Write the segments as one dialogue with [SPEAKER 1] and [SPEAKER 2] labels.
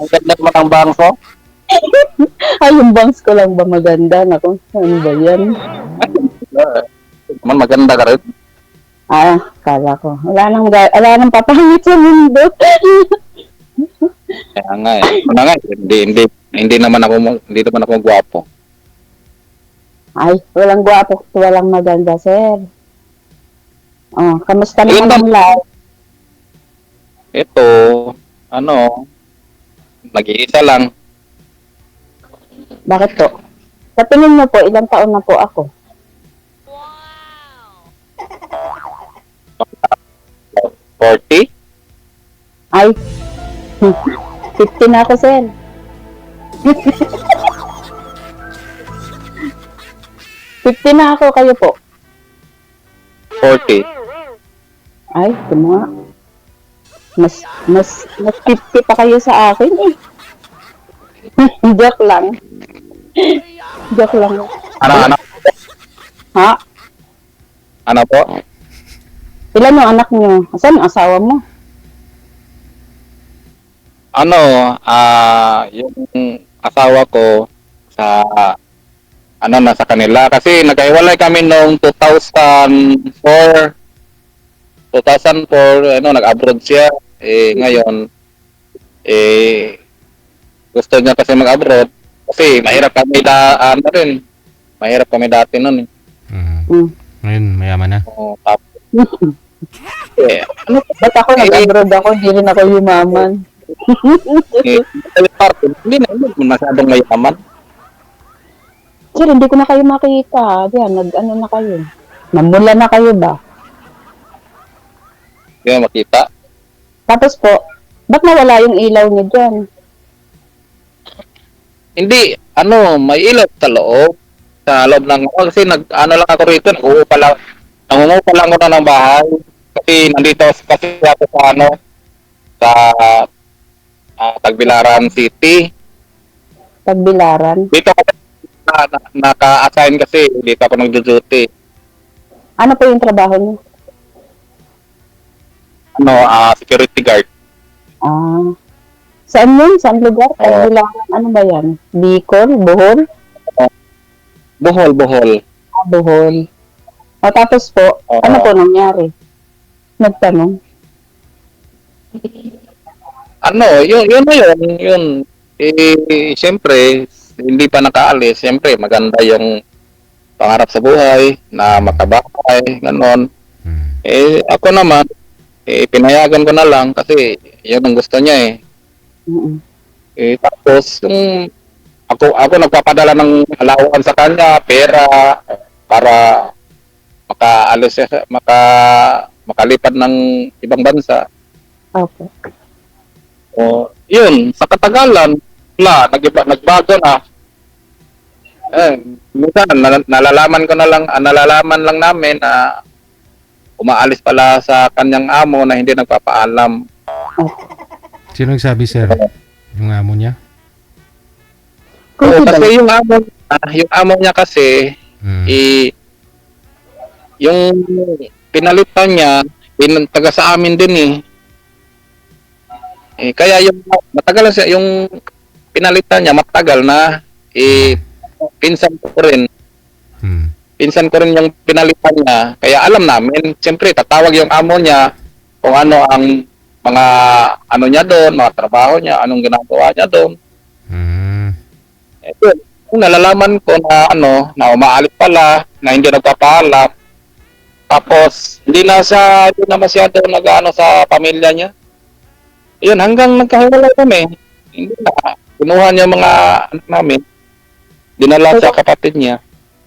[SPEAKER 1] Ang ganda naman ang bangso.
[SPEAKER 2] Ay, yung bangs ko lang ba maganda? Naku, ano ba yan?
[SPEAKER 1] Man, maganda ka rin.
[SPEAKER 2] Kala ko. Wala nang papangit sa mundo.
[SPEAKER 1] Kaya nga eh. Una nga, hindi naman ako gwapo.
[SPEAKER 2] Ay, walang gwapo, walang maganda, sir. Oh, kamusta
[SPEAKER 1] Ilan
[SPEAKER 2] naman
[SPEAKER 1] ba?
[SPEAKER 2] ang life?
[SPEAKER 1] Ito, ano, nag-iisa lang.
[SPEAKER 2] Bakit po? Sa tingin mo po, ilang taon na po ako?
[SPEAKER 1] 40?
[SPEAKER 2] Ay, 50 na ako, sir. 50 na ako, kayo po.
[SPEAKER 1] 40.
[SPEAKER 2] Ay, ito nga. Mas 50 pa kayo sa akin eh. Joke lang. Joke lang.
[SPEAKER 1] Ano?
[SPEAKER 2] Ha?
[SPEAKER 1] Ano po?
[SPEAKER 2] Ilan yung anak niyo? Asan yung asawa mo?
[SPEAKER 1] Ano, yung asawa ko sa, nasa kanila. Kasi nagkaiwalay kami noong 2004. 2004, nag-abroad siya. Ngayon, gusto niya kasi mag-abroad. Kasi mahirap kami mahirap kami dati noon.
[SPEAKER 3] Ngayon, mayaman na.
[SPEAKER 1] Tapos,
[SPEAKER 2] Ba't ako nag-abroad ako? Hindi rin ako yumaman.
[SPEAKER 1] hindi masyadong mayaman.
[SPEAKER 2] Sir, hindi ko na kayo makita. Diyan, nag-ano na kayo. Namula na kayo ba?
[SPEAKER 1] Hindi mo makita.
[SPEAKER 2] Tapos po, ba't nawala yung ilaw niyo dyan?
[SPEAKER 1] Hindi, may ilaw sa loob. Sa loob ng, kasi lang ako rito, nangungupa lang ako na ng bahay. Kasi nandito kasi ako sa Tagbilaran City.
[SPEAKER 2] Tagbilaran?
[SPEAKER 1] Dito ako naka-assign kasi dito ako nag-duty.
[SPEAKER 2] Ano po yung trabaho niyo?
[SPEAKER 1] Security guard.
[SPEAKER 2] Saan yun? Saan lugar? Tagbilaran, ano ba yan? Bicol? Bohol?
[SPEAKER 1] Bohol.
[SPEAKER 2] Bohol. Tapos po, ano po nangyari? Nagtanong?
[SPEAKER 1] Yun. Siyempre, hindi pa nakaalis. Siyempre, maganda yung pangarap sa buhay, na makabahay, ganon. Ako naman, pinayagan ko na lang kasi yun ang gusto niya eh. Tapos, ako nagpapadala ng alawan sa kanya, pera, para makalipad ng ibang bansa.
[SPEAKER 2] Okay.
[SPEAKER 1] Yun, sa katagalan, nagbago na. Minsan, nalalaman lang namin na umaalis pala sa kanyang amo na hindi nagpapaalam.
[SPEAKER 3] Sino nagsabi, sir? Yung amo niya?
[SPEAKER 1] Kasi yung amo niya kasi, yung pinalitan niya, taga sa amin din kaya yung matagal na siya, yung pinalitan niya, matagal na, pinsan ko rin yung pinalitan niya, kaya alam namin, siyempre, tatawag yung amo niya, kung ano ang mga, niya doon, mga trabaho niya, anong ginagawa niya doon. Kung nalalaman ko na umaalis pala, na hindi nagpapaalam, tapos, hindi na masyado nag-ano sa pamilya niya. Yun, hanggang nagkahiwalay kami. Hindi na. Kinuha niya mga anak namin. Dinala sa kapatid niya.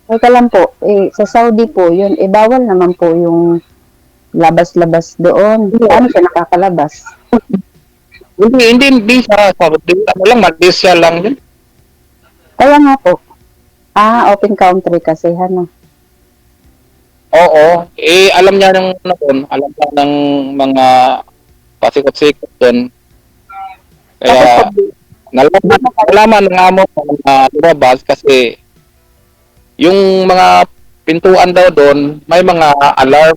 [SPEAKER 2] Teka lang po, sa Saudi po, yun, bawal naman po yung labas-labas doon. Paano siya nakakalabas?
[SPEAKER 1] Hindi siya Saudi. Malaysia lang yun.
[SPEAKER 2] Kaya nga po. Open country kasi,
[SPEAKER 1] Oo. Alam niya alam niya ng mga pasikot-sikot doon. Kaya, nalaman ng amo na lumabas kasi yung mga pintuan daw doon, may mga alarm.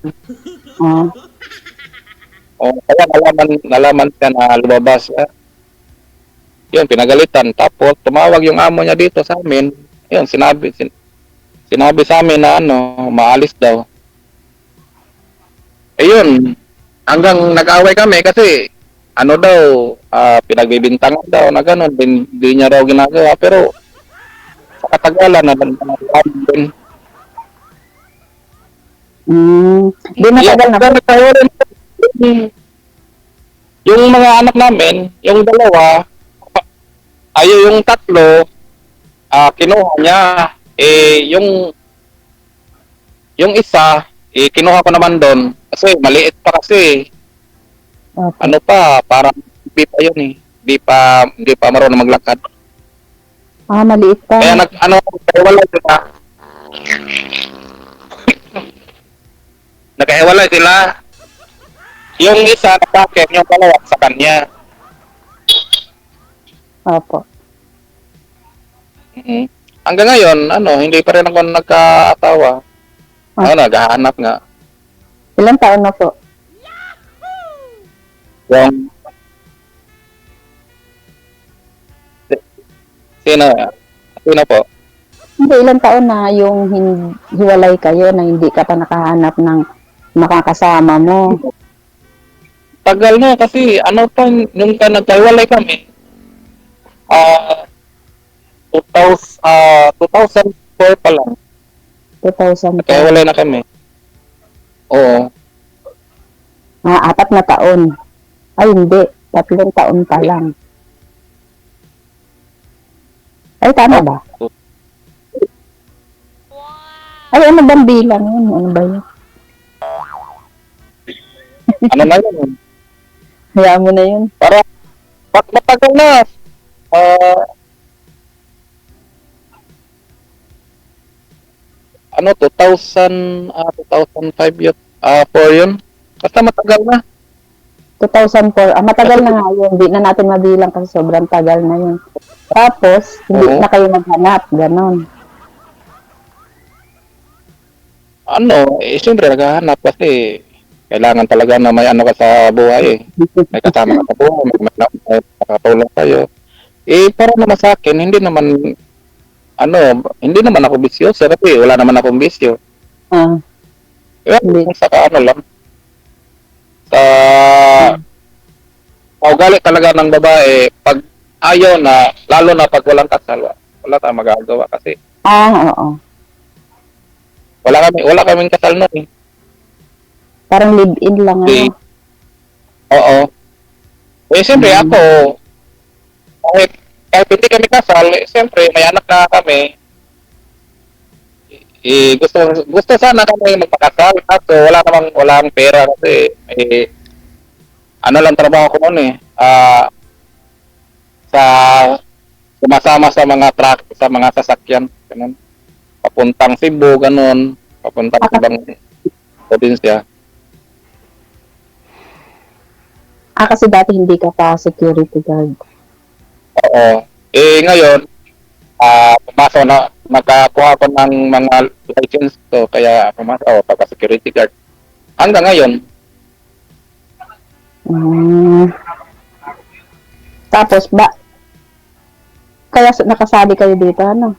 [SPEAKER 1] Kaya nalaman siya na lumabas. Yun, pinagalitan. Tapos, tumawag yung amo niya dito sa amin. Yun, sinabi sa amin na maalis daw. Ayun, hanggang nag-away kami kasi, daw, pinagbibintangan daw na gano'n, hindi niya raw ginagawa. Pero, sa katagalan, din.
[SPEAKER 2] Di matagal na po.
[SPEAKER 1] Yung mga anak namin, yung dalawa, yung tatlo, kinuha niya. Yung isa, kinuha ko naman doon. Kasi maliit pa kasi.
[SPEAKER 2] Opo.
[SPEAKER 1] Parang hindi pa yun eh. Hindi pa marunong maglakad.
[SPEAKER 2] Maliit pa.
[SPEAKER 1] Kaya nagkahiwalay sila. Nagkahiwalay sila. Yung isa nag-akin, yung dalawa sa kanya.
[SPEAKER 2] Opo.
[SPEAKER 1] Hanggang ngayon, hindi pa rin ako nagkatawa. Naghahanap nga.
[SPEAKER 2] Ilang taon na po?
[SPEAKER 1] Yung Sino po?
[SPEAKER 2] Hindi, ilang taon na yung hiwalay kayo na hindi ka pa nakahanap ng makakasama mo.
[SPEAKER 1] Tagal na kasi nung nagkahiwalay kami, 2004 pa lang.
[SPEAKER 2] 2000 pa.
[SPEAKER 1] Nagkahiwalay na kami. Oo.
[SPEAKER 2] 4 na taon. Ay, hindi. 3 taon pa lang. Ay, tama ba? Ay, ano bang bilang yun? Ano ba yun?
[SPEAKER 1] Ano na yun?
[SPEAKER 2] Hayaan mo na yun.
[SPEAKER 1] Para matagal na. 2005 yun. 4 yun. Basta matagal na.
[SPEAKER 2] 2004. Matagal na nga yun. Hindi na natin mabilang kasi sobrang tagal na yun. Tapos, hindi
[SPEAKER 1] Oo.
[SPEAKER 2] na kayo maghanap. Ganon.
[SPEAKER 1] Siyempre naghahanap kasi kailangan talaga na may ka sa buhay eh. May kasama ka sa buhay, may nakatulong sa'yo. Para naman sa akin, hindi naman ako bisyoso kasi wala naman akong bisyo.
[SPEAKER 2] Ah,
[SPEAKER 1] Kung sa lang, sa ugali talaga ng babae, pag ayaw na, lalo na pag walang kasal, wala tayong magagawa kasi
[SPEAKER 2] oo.
[SPEAKER 1] wala kaming kasal noon eh.
[SPEAKER 2] Parang live-in lang
[SPEAKER 1] Eh,
[SPEAKER 2] ano.
[SPEAKER 1] Oo. Siyempre ako, kahit hindi kami kasal, siyempre may anak na kami. Gusto sana kami magpakasal, kaso walang pera kasi lang trabaho ko noon eh. Sa sumasama sa mga truck, sa mga sasakyan, ganun. Papuntang Cebu, ganun. Papuntang ibang probinsya.
[SPEAKER 2] Kasi dati hindi ka pa security guard.
[SPEAKER 1] Oo. Ngayon, pumasok na, makakuha ko ng mga license ko, kaya pumasok ako pagka-security guard. Hanggang ngayon,
[SPEAKER 2] Tapos, kaya nakasali kayo dito, ano?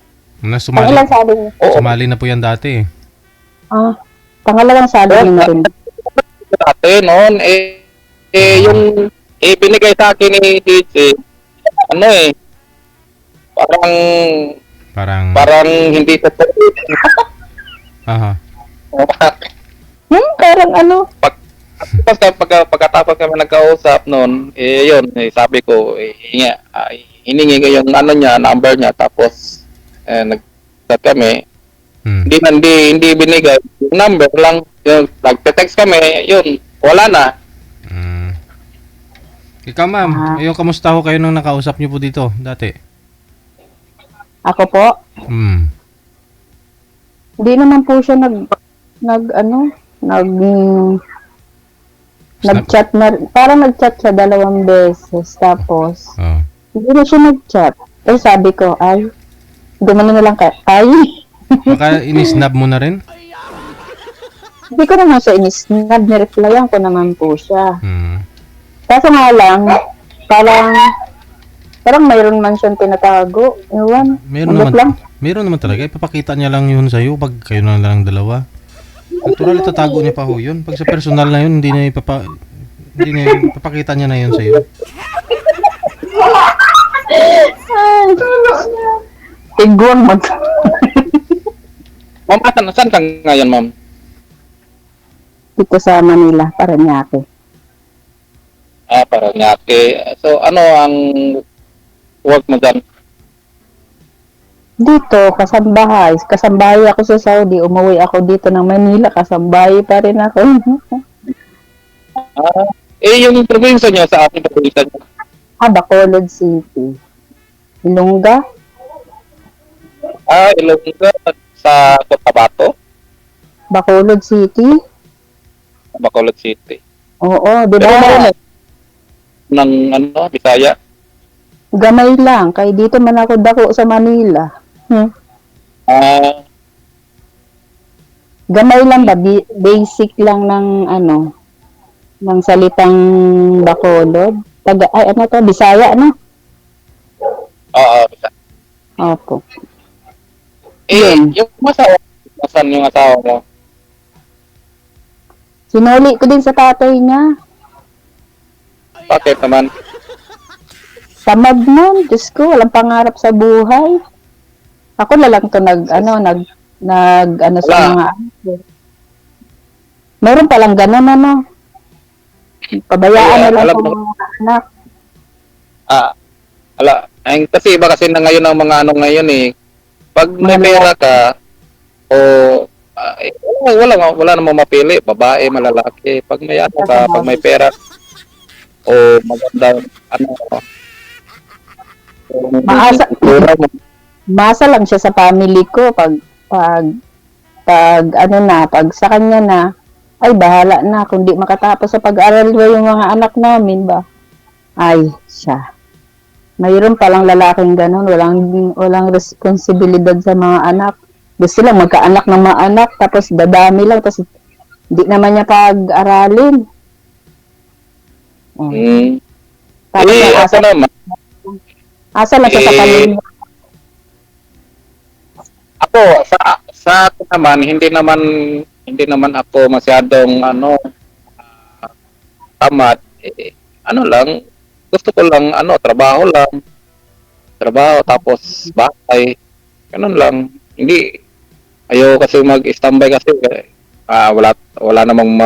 [SPEAKER 2] Pangilan sali niyo?
[SPEAKER 3] Sumali na po yan dati eh.
[SPEAKER 2] Pangalawang sali niyo na rin.
[SPEAKER 1] dati noon, yung binigay sa akin ni DJ, parang hindi ko
[SPEAKER 3] Aha.
[SPEAKER 2] Parang ano?
[SPEAKER 1] Basta pagkatapos kami nagkausap noon, yun, sabi ko, hiningi ko yung number niya, tapos nag-chat kami. Hindi binigay yung number lang, yung nagte-text kami, yun, wala na.
[SPEAKER 3] Ikaw ma'am, kamusta ho kayo nung nakausap niyo po dito dati?
[SPEAKER 2] Ako po? Hindi naman po siya nag-chat na, parang nag-chat siya 2 beses, tapos hindi na siya nag-chat. Sabi ko, gumano na lang
[SPEAKER 3] Baka inisnab mo na rin?
[SPEAKER 2] Hindi ko naman siya inisnab, nireplyan ko naman po siya.
[SPEAKER 3] Hmm.
[SPEAKER 2] Kaso nga lang, parang Parang mayroon man siyang tinatago. Iwan.
[SPEAKER 3] Meron naman talaga. Ipapakita niya lang yun sa'yo pag kayo na lang dalawa. Natural, itatago niya pa ho yun. Pag sa personal na yun, hindi na ipapakita niya na yun sa'yo.
[SPEAKER 2] Iguan mo.
[SPEAKER 1] Ma'am, saan ka ngayon, ma'am?
[SPEAKER 2] Dito sa Manila, Parañaque.
[SPEAKER 1] Parañaque. So, ano ang work mo dyan?
[SPEAKER 2] Dito, kasambahay. Kasambahay ako sa Saudi. Umuwi ako dito ng Manila. Kasambahay pa rin ako.
[SPEAKER 1] Yung probinsya niyo sa ating probinsya niyo?
[SPEAKER 2] Bacolod City. Ilongga?
[SPEAKER 1] Ilongga sa Cotabato?
[SPEAKER 2] Bacolod City?
[SPEAKER 1] Bacolod City.
[SPEAKER 2] Oo, di
[SPEAKER 1] Pero
[SPEAKER 2] ba?
[SPEAKER 1] marunong ng Bisaya?
[SPEAKER 2] Gamay lang. Kaya dito man ako dako sa Manila. Gamay lang ba? Basic lang ng ng salitang Bacolod. Bisaya,
[SPEAKER 1] Oo, Bisaya.
[SPEAKER 2] Opo.
[SPEAKER 1] Yung asawa, saan yung asawa mo?
[SPEAKER 2] Sinuli ko din sa tatay niya.
[SPEAKER 1] Bakit naman?
[SPEAKER 2] Tamad nun. Diyos ko, walang pangarap sa buhay. Ako na lang to sa mga meron palang ganun, Pabayaan na lang po mga anak.
[SPEAKER 1] Kasi iba kasi na ngayon ang mga ngayon eh. Pag may pera ka, wala namang mapili, babae, malalaki. Pag may pag may pera, maganda,
[SPEAKER 2] Masa lang siya sa family ko pag sa kanya na, ay bahala na kung di makatapos sa pag-aral yung mga anak namin ba. Ay, siya. Mayroon palang lalaking ganun, walang responsibilidad sa mga anak. Gusto lang magkaanak ng mga anak, tapos dadami lang, tapos di naman niya pag-aralin. Asa lang siya sa pamilya.
[SPEAKER 1] Ako, sa akin naman, hindi naman ako masyadong tamad. Lang, gusto ko lang trabaho lang. Trabaho tapos bahay. Ganun lang. Hindi ayaw kasi mag-standby kasi wala namang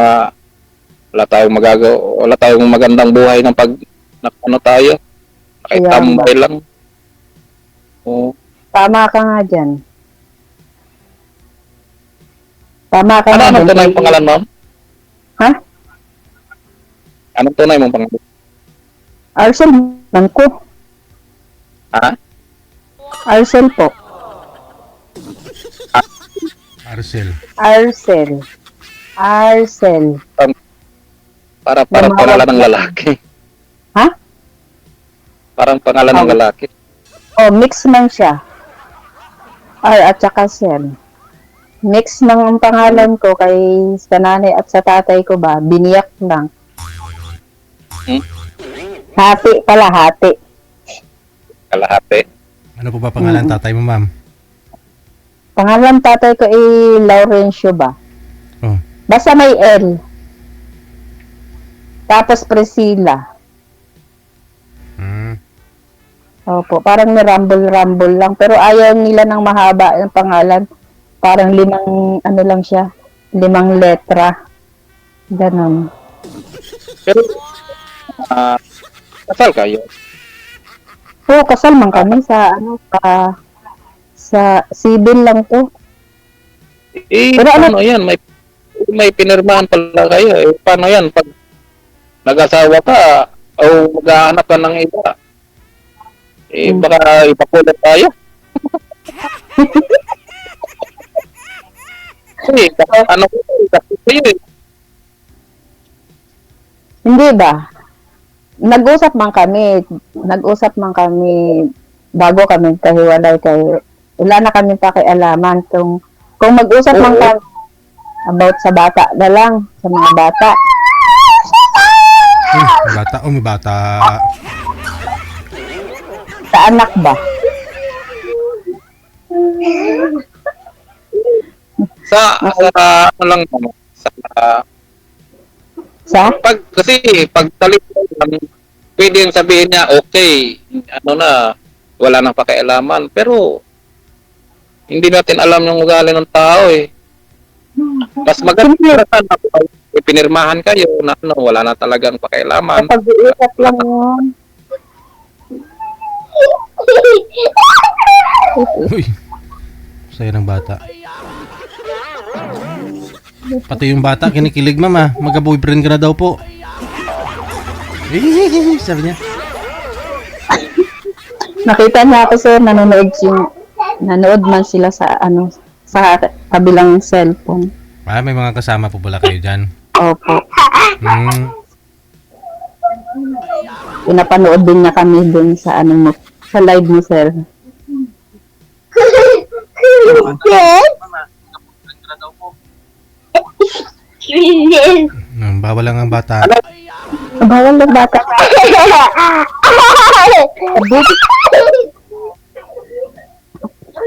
[SPEAKER 1] wala tayong magagawa, wala tayong magandang buhay ng pag tayo. Nakitambay lang. Oo.
[SPEAKER 2] Tama ka nga dyan. Tama ka nga.
[SPEAKER 1] Anong tunay mong pangalan, ma'am?
[SPEAKER 2] Ha?
[SPEAKER 1] Anong tunay mong pangalan?
[SPEAKER 2] Arcel ko.
[SPEAKER 1] Ha?
[SPEAKER 2] Arcel po. Arcel.
[SPEAKER 1] Parang pangalan ng lalaki.
[SPEAKER 2] Ha?
[SPEAKER 1] Parang pangalan ng lalaki.
[SPEAKER 2] Mix man siya. R at saka Cel. Mix ng pangalan ko kay sa nanay at sa tatay ko ba, biniyak lang. Hati.
[SPEAKER 1] Kalahati.
[SPEAKER 3] Ano po ba pangalan tatay mo, ma'am?
[SPEAKER 2] Pangalan tatay ko ay Laurencio ba? Basta may L. Tapos Priscilla. Opo, parang rumble lang. Pero ayaw nila ng mahaba ng pangalan. Parang 5 lang siya. 5 letra. Ganon.
[SPEAKER 1] Pero, kasal kayo?
[SPEAKER 2] Oo, kasal man kami sa sa civil lang to. Pero
[SPEAKER 1] paano yan? May pinirmahan pala kayo. Paano yan? Pag nag-asawa ka, o maghahanap ka ng iba, baka ipakulat tayo. Kasi,
[SPEAKER 2] Hindi ba? Nag-usap man kami bago kami kahiwalay kayo. Wala na kami pakialaman kung mag-usap man kami about sa bata na lang, sa mga bata.
[SPEAKER 3] May bata.
[SPEAKER 2] Sa anak ba?
[SPEAKER 1] Ano lang naman,
[SPEAKER 2] Sa?
[SPEAKER 1] pag talito lang, pwede yung sabihin niya, okay, ano na, wala nang pakialaman. Pero, hindi natin alam yung ugali ng tao eh. Mas maganda sana kung ipinirmahan kayo na ano, wala na talagang pakialaman.
[SPEAKER 2] Pag-iisap lang yun.
[SPEAKER 3] Uy, saya ng bata. Pati yung bata kinikilig, mama. Magka-boyfriend ka na daw po. Sabi niya.
[SPEAKER 2] Nakita niya ako sir, nanonood man sila sa sa kabilang cellphone.
[SPEAKER 3] May mga kasama po pala kayo dyan.
[SPEAKER 2] Opo. Pinapanood din niya kami dun sa sa live mo sir.
[SPEAKER 3] Bawal lang ang bata.
[SPEAKER 2] Bawal ng bata.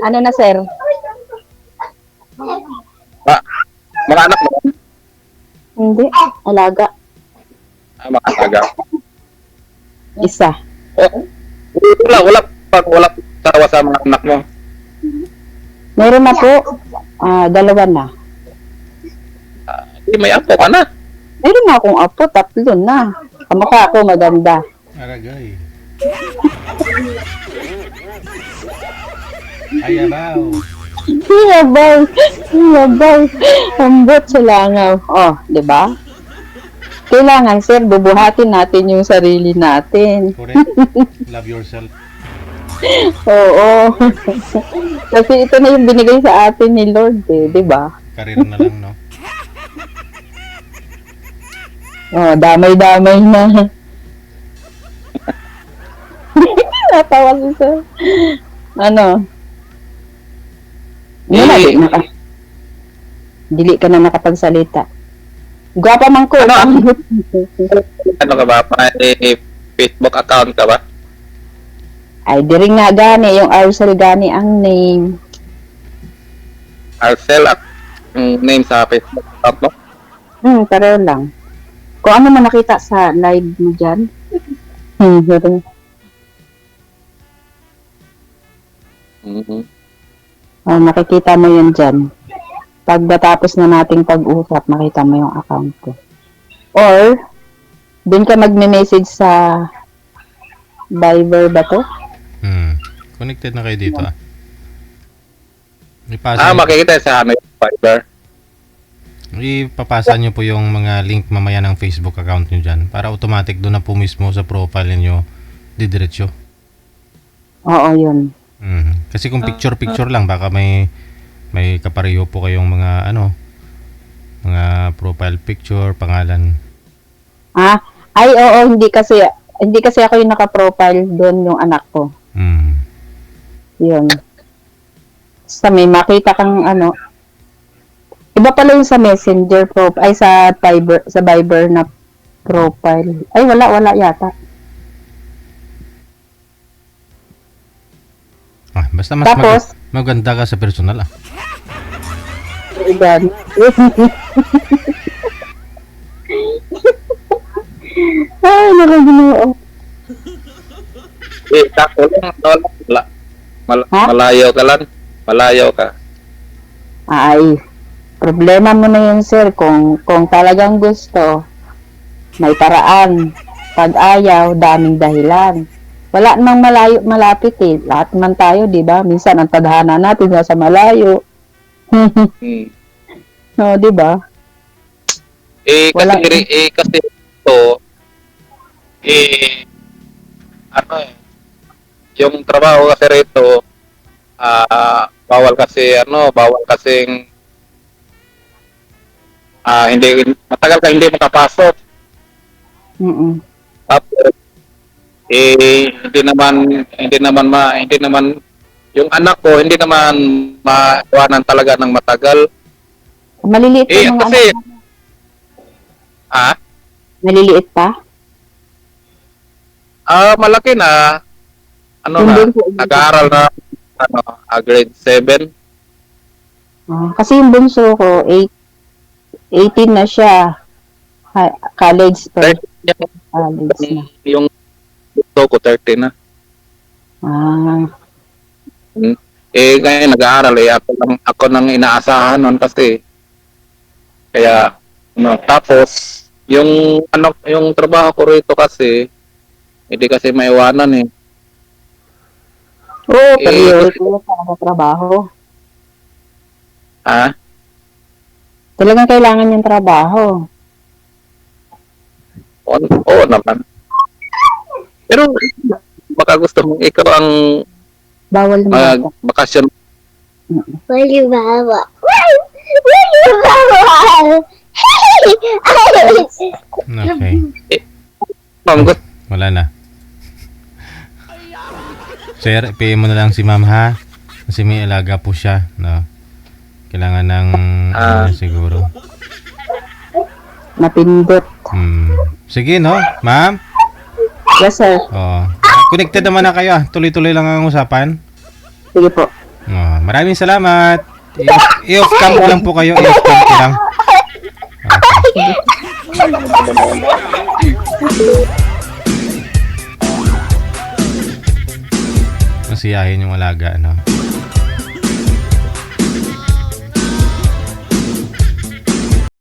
[SPEAKER 2] Ano na sir?
[SPEAKER 1] Mga anak mo,
[SPEAKER 2] Hindi, alaga.
[SPEAKER 1] mga taga.
[SPEAKER 2] Isa.
[SPEAKER 1] Wala tawa sa mga anak mo.
[SPEAKER 2] Meron na po, dalawa na.
[SPEAKER 1] May apo ka na.
[SPEAKER 2] Meron na akong apo, 3 na. Kamukha ako maganda.
[SPEAKER 3] Aragay. Ayabaw.
[SPEAKER 2] Yabay. Ambot sa langaw. Oh, di ba? Kailangan, sir, bubuhatin natin yung sarili natin.
[SPEAKER 3] Correct. Love yourself.
[SPEAKER 2] Oo. Kasi ito na yung binigay sa atin ni Lord, eh, di ba?
[SPEAKER 3] Karir na lang, no?
[SPEAKER 2] Oh, damay-damay na. Natawa si sir. Ano? Dili ka na nakapagsalita. Gwapa man ko.
[SPEAKER 1] Ano ka ba? May Facebook account ka ba?
[SPEAKER 2] Ay, diri nga gani. Yung Arcel gani ang name.
[SPEAKER 1] Arcel at name sa Facebook account mo?
[SPEAKER 2] Pareho lang. Kung ano man nakita sa live mo dyan. Ganun. Makikita mo yun dyan. Pag natapos na nating pag-usap, makita mo yung account ko. Or, dun ka magme-message sa Viber ba to?
[SPEAKER 3] Connected na kayo dito, Ipasa
[SPEAKER 1] Makikita sa Viber.
[SPEAKER 3] Ipapasa nyo po yung mga link mamaya ng Facebook account nyo dyan para automatic doon na po mismo sa profile nyo didiretso.
[SPEAKER 2] Oo, yun.
[SPEAKER 3] Kasi kung picture lang baka may kapareho po kayong mga mga profile picture, pangalan.
[SPEAKER 2] Ay oo, hindi kasi ako yung naka-profile doon yung anak ko. Yun. Sa may makita kang iba pala yung sa Messenger profile, ay sa Viber na profile. Ay wala yata.
[SPEAKER 3] Basta mas
[SPEAKER 2] Tapos,
[SPEAKER 3] maganda ka sa personal
[SPEAKER 2] Iban. Ay, nakaginoo.
[SPEAKER 1] Sakto lang. Malayo ka lang. Malayo ka.
[SPEAKER 2] Ay, problema mo na yun, sir. Kung talagang gusto, may paraan. Pag ayaw, daming dahilan. Wala namang malapit eh. Lahat man tayo, di ba? Minsan ang tadhana natin nasa malayo. No, di ba?
[SPEAKER 1] Kasi ito, yung trabaho kasi rito, bawal kasing matagal ka hindi makapasok. Tapos hindi naman yung anak ko hindi naman maiwanan talaga ng matagal.
[SPEAKER 2] Maliliit pa mga
[SPEAKER 1] kasi
[SPEAKER 2] anak. Maliliit pa?
[SPEAKER 1] malaki na. ano
[SPEAKER 2] Yung
[SPEAKER 1] na,
[SPEAKER 2] bunso.
[SPEAKER 1] nag-aaral na, grade 7.
[SPEAKER 2] Kasi yung bunso ko, 18 na siya. College pa.
[SPEAKER 1] 30
[SPEAKER 2] College na.
[SPEAKER 1] yung gusto ko, 30 na.
[SPEAKER 2] Ah,
[SPEAKER 1] Ngayon nag-aaral ako nang inaasahan nun kasi kaya tapos yung trabaho ko rito kasi hindi kasi maiwanan eh.
[SPEAKER 2] oo, priority na sa trabaho.
[SPEAKER 1] Ah,
[SPEAKER 2] Talagang kailangan yung trabaho.
[SPEAKER 1] oo naman. Pero baka gusto mong ikaw ang
[SPEAKER 2] Bawal na bata.
[SPEAKER 1] magbakasyon.
[SPEAKER 4] Wali baba. Wali baba.
[SPEAKER 3] Okay.
[SPEAKER 1] Ma'am,
[SPEAKER 3] Wala na. Sir, PM mo na lang si ma'am ha. Kasi may alaga po siya. No? Kailangan ng siguro.
[SPEAKER 2] Napindot.
[SPEAKER 3] Sige no, ma'am.
[SPEAKER 2] Yes, sir.
[SPEAKER 3] Oh. Connected naman na kayo. Tuloy-tuloy lang ang usapan.
[SPEAKER 2] Sige po.
[SPEAKER 3] Oh, maraming salamat. I-off cam ko lang po kayo. I-off cam ko lang. Okay. Masiyahin yung alaga, no?